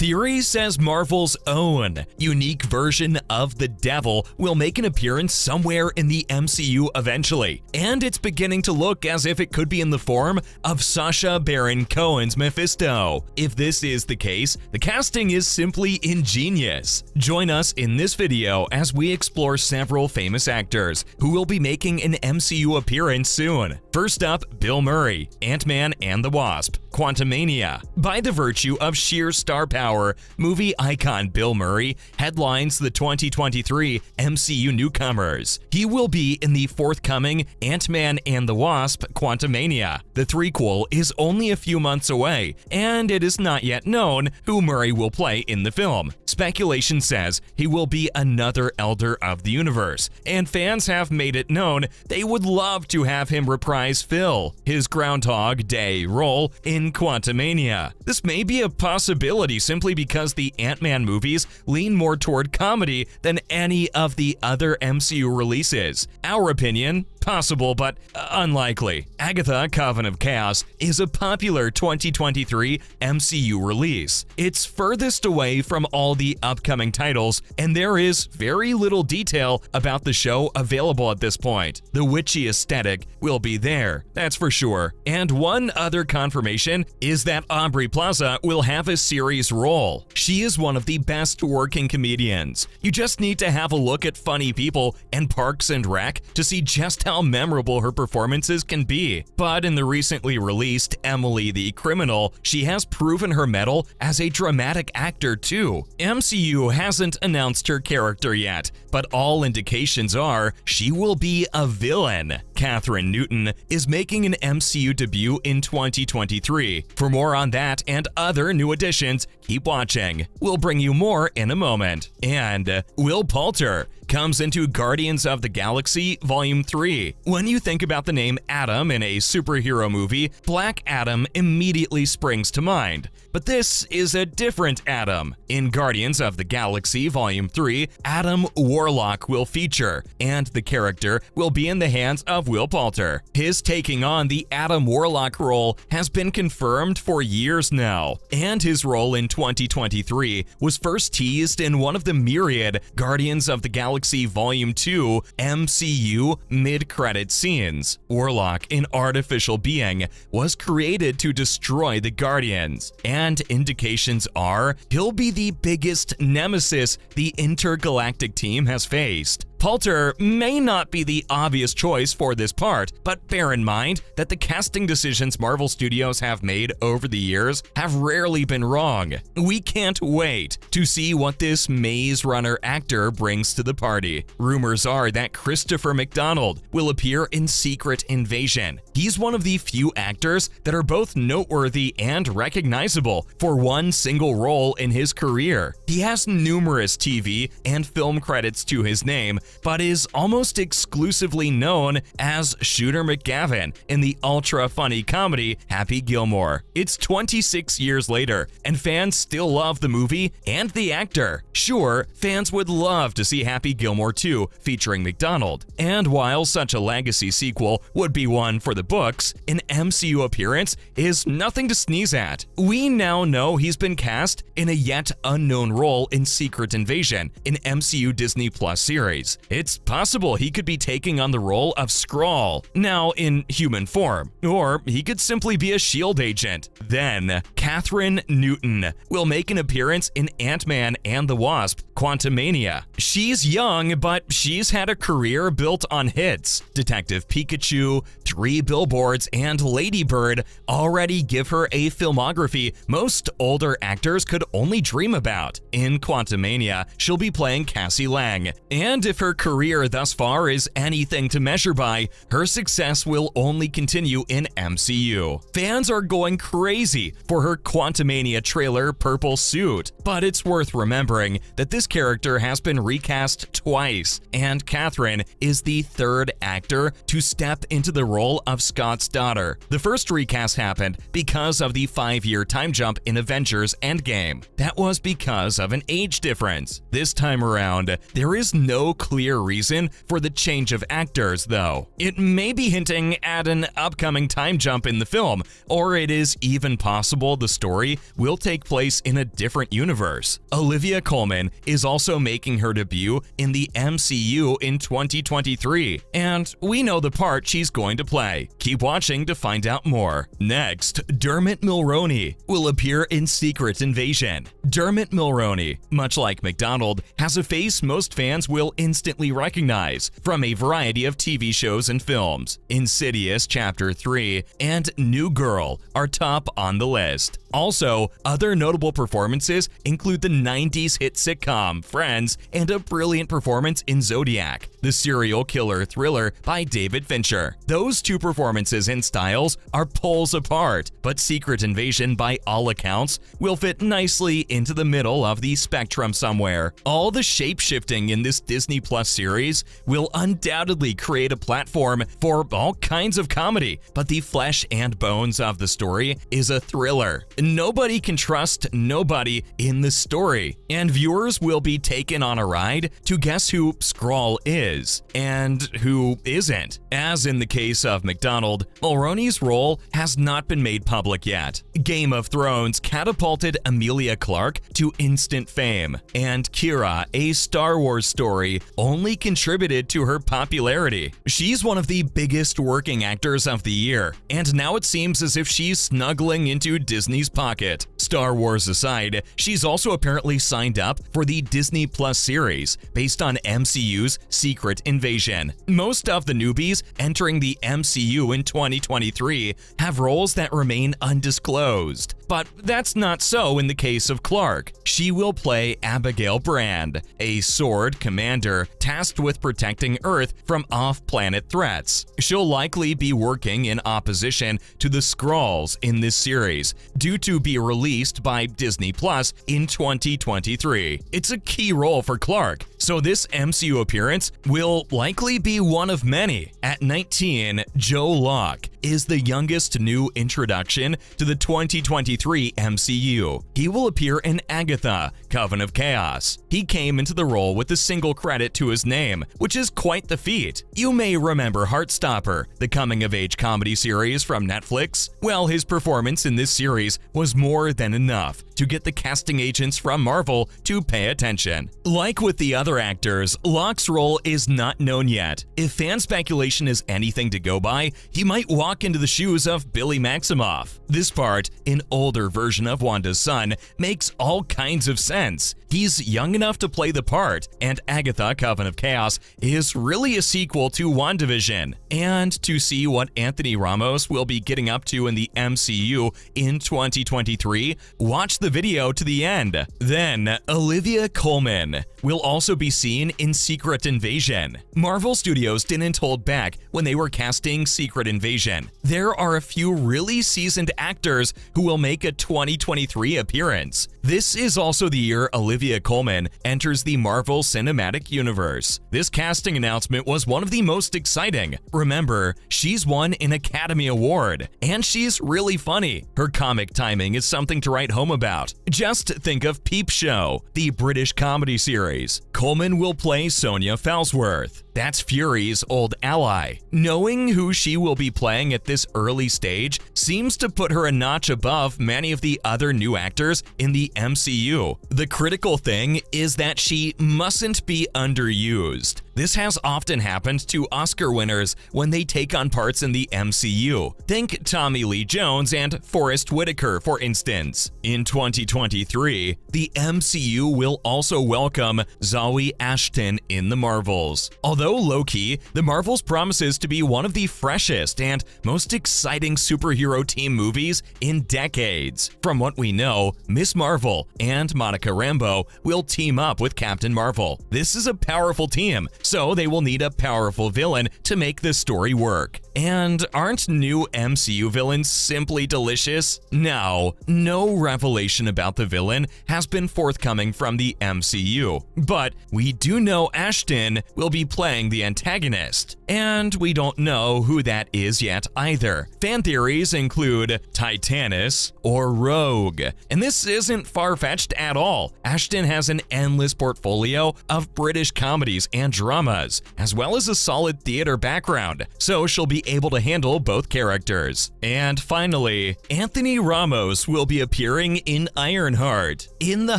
Theory says Marvel's own unique version of the Devil will make an appearance somewhere in the MCU eventually, and it's beginning to look as if it could be in the form of Sacha Baron Cohen's Mephisto. If this is the case, the casting is simply ingenious. Join us in this video as we explore several famous actors who will be making an MCU appearance soon. First up, Bill Murray, Ant-Man and the Wasp, Quantumania. By the virtue of sheer star power, movie icon Bill Murray headlines the 2023 MCU newcomers. He will be in the forthcoming Ant-Man and the Wasp, Quantumania. The threequel is only a few months away, and it is not yet known who Murray will play in the film. Speculation says he will be another Elder of the Universe, and fans have made it known they would love to have him reprise Phil, his Groundhog Day role in Quantumania. This may be a possibility simply because the Ant-Man movies lean more toward comedy than any of the other MCU releases. Our opinion? Possible, but unlikely. Agatha: Coven of Chaos is a popular 2023 MCU release. It's furthest away from all the upcoming titles, and there is very little detail about the show available at this point. The witchy aesthetic will be there, that's for sure. And one other confirmation is that Aubrey Plaza will have a series role. She is one of the best working comedians. You just need to have a look at Funny People and Parks and Rec to see just how memorable her performances can be. But in the recently released Emily the Criminal, she has proven her mettle as a dramatic actor too. MCU hasn't announced her character yet, but all indications are she will be a villain. Kathryn Newton is making an MCU debut in 2023. For more on that and other new additions, keep watching. We'll bring you more in a moment. And Will Poulter comes into Guardians of the Galaxy Volume 3. When you think about the name Adam in a superhero movie, Black Adam immediately springs to mind. But this is a different Adam. In Guardians of the Galaxy Volume 3, Adam Warlock will feature, and the character will be in the hands of Will Poulter. His taking on the Adam Warlock role has been confirmed for years now, and his role in 2023 was first teased in one of the myriad Guardians of the Galaxy Volume 2 MCU mid-credit scenes. Warlock, an artificial being, was created to destroy the Guardians, and indications are he'll be the biggest nemesis the intergalactic team has faced. Poulter may not be the obvious choice for this part, but bear in mind that the casting decisions Marvel Studios have made over the years have rarely been wrong. We can't wait to see what this Maze Runner actor brings to the party. Rumors are that Christopher McDonald will appear in Secret Invasion. He's one of the few actors that are both noteworthy and recognizable for one single role in his career. He has numerous TV and film credits to his name, but is almost exclusively known as Shooter McGavin in the ultra-funny comedy Happy Gilmore. It's 26 years later, and fans still love the movie and the actor. Sure, fans would love to see Happy Gilmore 2 featuring McDonald, and while such a legacy sequel would be one for the books, an MCU appearance is nothing to sneeze at. We now know he's been cast in a yet unknown role in Secret Invasion, an MCU Disney Plus series. It's possible he could be taking on the role of Skrull, now in human form, or he could simply be a S.H.I.E.L.D. agent. Then, Kathryn Newton will make an appearance in Ant-Man and the Wasp, Quantumania. She's young, but she's had a career built on hits. Detective Pikachu, 3 Billboards, and Lady Bird already give her a filmography most older actors could only dream about. In Quantumania, she'll be playing Cassie Lang, and if her career thus far is anything to measure by, her success will only continue in MCU. Fans are going crazy for her Quantumania trailer purple suit, but it's worth remembering that this character has been recast twice, and Kathryn is the third actor to step into the role of Scott's daughter. The first recast happened because of the 5-year time jump in Avengers Endgame. That was because of an age difference. This time around, there is no clear clear reason for the change of actors, though. It may be hinting at an upcoming time jump in the film, or it is even possible the story will take place in a different universe. Olivia Colman is also making her debut in the MCU in 2023, and we know the part she's going to play. Keep watching to find out more. Next, Dermot Mulroney will appear in Secret Invasion. Dermot Mulroney, much like McDonald, has a face most fans will instantly recognize from a variety of TV shows and films. Insidious Chapter 3 and New Girl are top on the list. Also, other notable performances include the 90s hit sitcom Friends and a brilliant performance in Zodiac, the serial killer thriller by David Fincher. Those two performances and styles are poles apart, but Secret Invasion, by all accounts, will fit nicely into the middle of the spectrum somewhere. All the shape-shifting in this Disney Plus series will undoubtedly create a platform for all kinds of comedy, but the flesh and bones of the story is a thriller. Nobody can trust nobody in the story, and viewers will be taken on a ride to guess who Skrull is and who isn't. As in the case of McDonald, Mulroney's role has not been made public yet. Game of Thrones catapulted Emilia Clarke to instant fame, and Kira, a Star Wars story, only contributed to her popularity. She's one of the biggest working actors of the year, and now it seems as if she's snuggling into Disney's pocket. Star Wars aside, she's also apparently signed up for the Disney Plus series based on MCU's Secret Invasion. Most of the newbies entering the MCU in 2023 have roles that remain undisclosed. But that's not so in the case of Clarke. She will play Abigail Brand, a sword commander tasked with protecting Earth from off-planet threats. She'll likely be working in opposition to the Skrulls in this series, due to be released by Disney Plus in 2023. It's a key role for Clarke, so this MCU appearance will likely be one of many. At 19, Joe Locke is the youngest new introduction to the 2023 MCU. He will appear in Agatha, Coven of Chaos. He came into the role with a single credit to his name, which is quite the feat. You may remember Heartstopper, the coming-of-age comedy series from Netflix. Well, his performance in this series was more than enough to get the casting agents from Marvel to pay attention. Like with the other actors, Locke's role is not known yet. If fan speculation is anything to go by, he might walk into the shoes of Billy Maximoff. This part, an older version of Wanda's son, makes all kinds of sense. He's young enough to play the part, and Agatha, Coven of Chaos is really a sequel to WandaVision. And to see what Anthony Ramos will be getting up to in the MCU in 2023, watch the video to the end. Then, Olivia Colman will also be seen in Secret Invasion. Marvel Studios didn't hold back when they were casting Secret Invasion. There are a few really seasoned actors who will make a 2023 appearance. This is also the year Olivia Colman enters the Marvel Cinematic Universe. This casting announcement was one of the most exciting. Remember, she's won an Academy Award, and she's really funny. Her comic timing is something to write home about. Just think of Peep Show, the British comedy series. Colman will play Sonia Falsworth. That's Fury's old ally. Knowing who she will be playing at this early stage seems to put her a notch above many of the other new actors in the MCU. The critical thing is that she mustn't be underused. This has often happened to Oscar winners when they take on parts in the MCU. Think Tommy Lee Jones and Forrest Whitaker, for instance. In 2023, the MCU will also welcome Zawe Ashton in the Marvels. Although low-key, the Marvels promises to be one of the freshest and most exciting superhero team movies in decades. From what we know, Miss Marvel and Monica Rambeau will team up with Captain Marvel. This is a powerful team, so they will need a powerful villain to make this story work. And aren't new MCU villains simply delicious? Now, no revelation about the villain has been forthcoming from the MCU, but we do know Ashton will be playing the antagonist, and we don't know who that is yet either. Fan theories include Titanus or Rogue, and this isn't far-fetched at all. Ashton has an endless portfolio of British comedies and dramas, as well as a solid theater background, so she'll be able to handle both characters. And finally, Anthony Ramos will be appearing in Ironheart, In the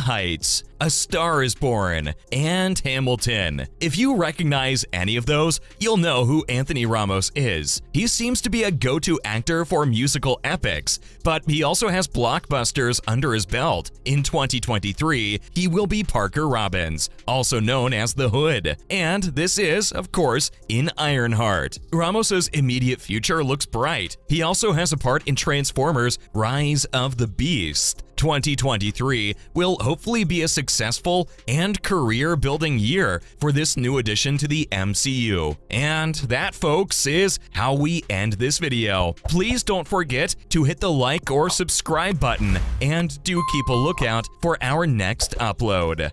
Heights, A Star is Born, and Hamilton. If you recognize any of those, you'll know who Anthony Ramos is. He seems to be a go-to actor for musical epics, but he also has blockbusters under his belt. In 2023, he will be Parker Robbins, also known as the Hood, and this is, of course, in Ironheart. Ramos's immediate future looks bright. He also has a part in Transformers: Rise of the Beast. 2023 will hopefully be a successful and career-building year for this new addition to the MCU. And that, folks, is how we end this video. Please don't forget to hit the like or subscribe button, and do keep a lookout for our next upload.